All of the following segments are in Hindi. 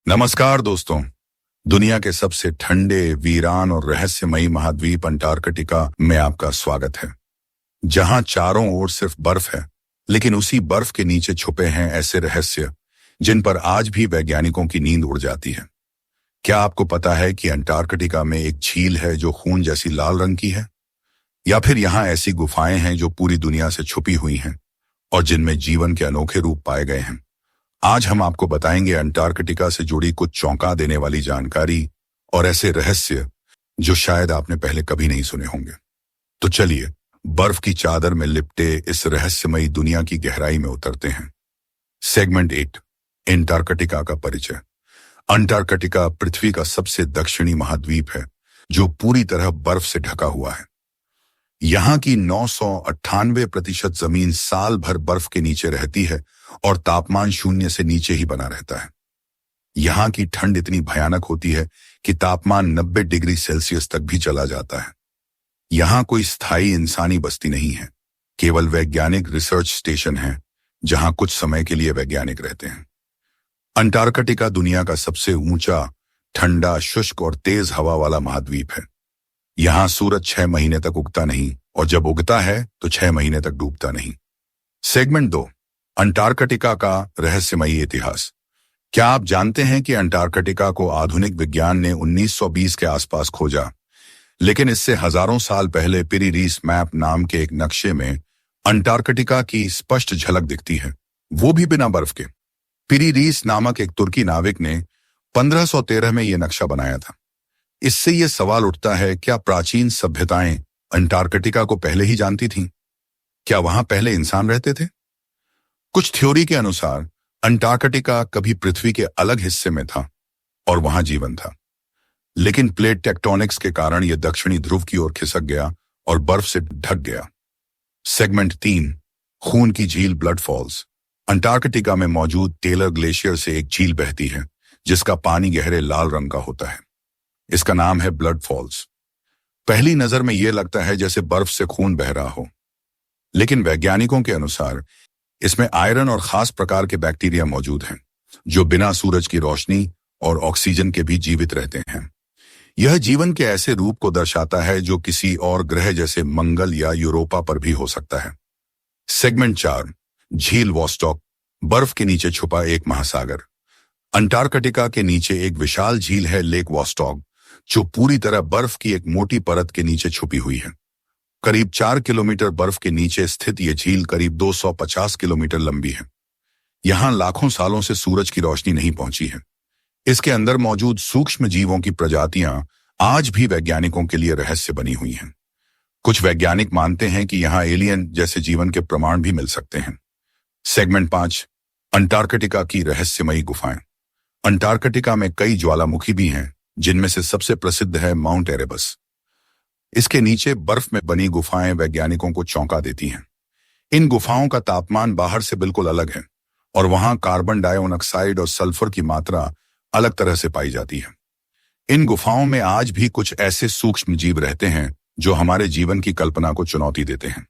नमस्कार दोस्तों। दुनिया के सबसे ठंडे, वीरान और रहस्यमयी महाद्वीप अंटार्कटिका में आपका स्वागत है, जहां चारों ओर सिर्फ बर्फ है, लेकिन उसी बर्फ के नीचे छुपे हैं ऐसे रहस्य जिन पर आज भी वैज्ञानिकों की नींद उड़ जाती है। क्या आपको पता है कि अंटार्कटिका में एक झील है जो खून जैसी लाल रंग की है? या फिर यहाँ ऐसी गुफाएं हैं जो पूरी दुनिया से छुपी हुई हैं और जिनमें जीवन के अनोखे रूप पाए गए हैं? आज हम आपको बताएंगे अंटार्कटिका से जुड़ी कुछ चौंका देने वाली जानकारी और ऐसे रहस्य जो शायद आपने पहले कभी नहीं सुने होंगे। तो चलिए, बर्फ की चादर में लिपटे इस रहस्यमयी दुनिया की गहराई में उतरते हैं। सेगमेंट 8, अंटार्कटिका का परिचय। अंटार्कटिका पृथ्वी का सबसे दक्षिणी महाद्वीप है जो पूरी तरह बर्फ से ढका हुआ है। यहाँ की 998% जमीन साल भर बर्फ के नीचे रहती है और तापमान शून्य से नीचे ही बना रहता है। यहाँ की ठंड इतनी भयानक होती है कि तापमान 90 डिग्री सेल्सियस तक भी चला जाता है। यहाँ कोई स्थायी इंसानी बस्ती नहीं है, केवल वैज्ञानिक रिसर्च स्टेशन है जहाँ कुछ समय के लिए वैज्ञानिक रहते हैं। अंटार्कटिका दुनिया का सबसे ऊंचा, ठंडा, शुष्क और तेज हवा वाला महाद्वीप है। यहाँ सूरज 6 महीने तक उगता नहीं और जब उगता है तो 6 महीने तक डूबता नहीं। सेगमेंट 2, अंटार्कटिका का रहस्यमयी इतिहास। क्या आप जानते हैं कि अंटार्कटिका को आधुनिक विज्ञान ने 1920 के आसपास खोजा, लेकिन इससे हजारों साल पहले पिरी रीस मैप नाम के एक नक्शे में अंटार्कटिका की स्पष्ट झलक दिखती है, वो भी बिना बर्फ के। पिरी रीस नामक एक तुर्की नाविक ने 1513 में यह नक्शा बनाया था। इससे यह सवाल उठता है, क्या प्राचीन सभ्यताएं अंटार्कटिका को पहले ही जानती थीं? क्या वहां पहले इंसान रहते थे? कुछ थ्योरी के अनुसार अंटार्कटिका कभी पृथ्वी के अलग हिस्से में था और वहां जीवन था, लेकिन प्लेट टेक्टोनिक्स के कारण यह दक्षिणी ध्रुव की ओर खिसक गया और बर्फ से ढक गया। सेगमेंट 3, खून की झील ब्लड फॉल्स। अंटार्कटिका में मौजूद टेलर ग्लेशियर से एक झील बहती है जिसका पानी गहरे लाल रंग का होता है। इसका नाम है ब्लड फॉल्स। पहली नजर में यह लगता है जैसे बर्फ से खून बह रहा हो, लेकिन वैज्ञानिकों के अनुसार इसमें आयरन और खास प्रकार के बैक्टीरिया मौजूद हैं जो बिना सूरज की रोशनी और ऑक्सीजन के भी जीवित रहते हैं। यह जीवन के ऐसे रूप को दर्शाता है जो किसी और ग्रह जैसे मंगल या यूरोपा पर भी हो सकता है। सेगमेंट 4, झील वॉस्टॉक। बर्फ के नीचे छुपा एक महासागर। अंटार्कटिका के नीचे एक विशाल झील है, लेक वॉस्टॉक, जो पूरी तरह बर्फ की एक मोटी परत के नीचे छुपी हुई है। करीब 4 किलोमीटर बर्फ के नीचे स्थित यह झील करीब 250 किलोमीटर लंबी है। यहां लाखों सालों से सूरज की रोशनी नहीं पहुंची है। इसके अंदर मौजूद सूक्ष्म जीवों की प्रजातियां आज भी वैज्ञानिकों के लिए रहस्य बनी हुई हैं। कुछ वैज्ञानिक मानते हैं कि यहां एलियन जैसे जीवन के प्रमाण भी मिल सकते हैं। सेगमेंट 5, अंटार्कटिका की रहस्यमयी गुफाएं। अंटार्कटिका में कई ज्वालामुखी भी हैं, जिनमें से सबसे प्रसिद्ध है माउंट एरेबस। इसके नीचे बर्फ में बनी गुफाएं वैज्ञानिकों को चौंका देती हैं। इन गुफाओं का तापमान बाहर से बिल्कुल अलग है और वहां कार्बन डाइऑक्साइड और सल्फर की मात्रा अलग तरह से पाई जाती है। इन गुफाओं में आज भी कुछ ऐसे सूक्ष्म जीव रहते हैं जो हमारे जीवन की कल्पना को चुनौती देते हैं।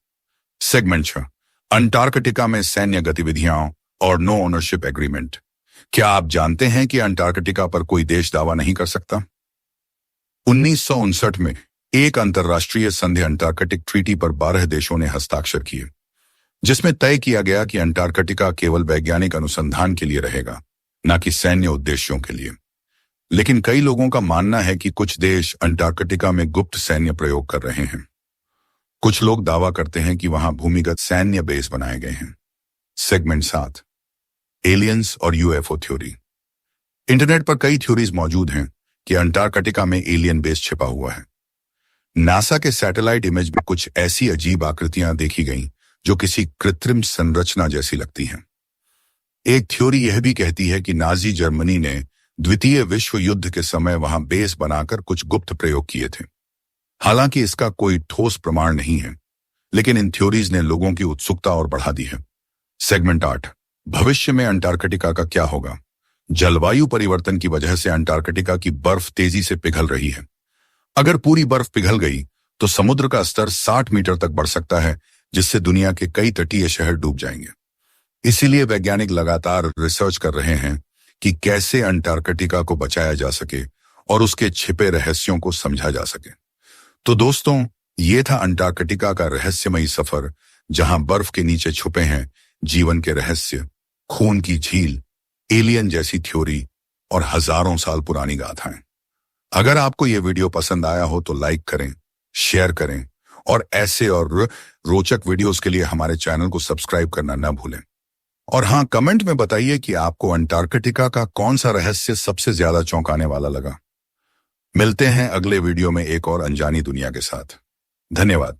सेगमेंट 6, अंटार्कटिका में सैन्य गतिविधियां और नो ओनरशिप एग्रीमेंट। क्या आप जानते हैं कि अंटार्कटिका पर कोई देश दावा नहीं कर सकता? 1959 में एक अंतर्राष्ट्रीय संधि अंटार्कटिक ट्रीटी पर 12 देशों ने हस्ताक्षर किए, जिसमें तय किया गया कि अंटार्कटिका केवल वैज्ञानिक अनुसंधान के लिए रहेगा, न कि सैन्य उद्देश्यों के लिए। लेकिन कई लोगों का मानना है कि कुछ देश अंटार्कटिका में गुप्त सैन्य प्रयोग कर रहे हैं। कुछ लोग दावा करते हैं कि वहां भूमिगत सैन्य बेस बनाए गए हैं। सेगमेंट 7, एलियंस और यूएफओ थ्योरी। इंटरनेट पर कई थ्योरीज मौजूद हैं कि अंटार्कटिका में एलियन बेस छिपा हुआ है। नासा के सैटेलाइट इमेज में कुछ ऐसी अजीब आकृतियां देखी गईं जो किसी कृत्रिम संरचना जैसी लगती हैं। एक थ्योरी यह भी कहती है कि नाजी जर्मनी ने द्वितीय विश्व युद्ध के समय वहां बेस बनाकर कुछ गुप्त प्रयोग किए थे। हालांकि इसका कोई ठोस प्रमाण नहीं है, लेकिन इन थ्योरीज ने लोगों की उत्सुकता और बढ़ा दी है। सेगमेंट 8, भविष्य में अंटार्कटिका का क्या होगा? जलवायु परिवर्तन की वजह से अंटार्कटिका की बर्फ तेजी से पिघल रही है। अगर पूरी बर्फ पिघल गई तो समुद्र का स्तर 60 मीटर तक बढ़ सकता है, जिससे दुनिया के कई तटीय शहर डूब जाएंगे। इसीलिए वैज्ञानिक लगातार रिसर्च कर रहे हैं कि कैसे अंटार्कटिका को बचाया जा सके और उसके छिपे रहस्यों को समझा जा सके। तो दोस्तों, ये था अंटार्कटिका का रहस्यमयी सफर, जहां बर्फ के नीचे छुपे हैं जीवन के रहस्य, खून की झील, एलियन जैसी थ्योरी और हजारों साल पुरानी गाथाएं। अगर आपको यह वीडियो पसंद आया हो तो लाइक करें, शेयर करें और ऐसे और रोचक वीडियोस के लिए हमारे चैनल को सब्सक्राइब करना न भूलें। और हाँ, कमेंट में बताइए कि आपको अंटार्कटिका का कौन सा रहस्य सबसे ज्यादा चौंकाने वाला लगा। मिलते हैं अगले वीडियो में एक और अनजानी दुनिया के साथ। धन्यवाद।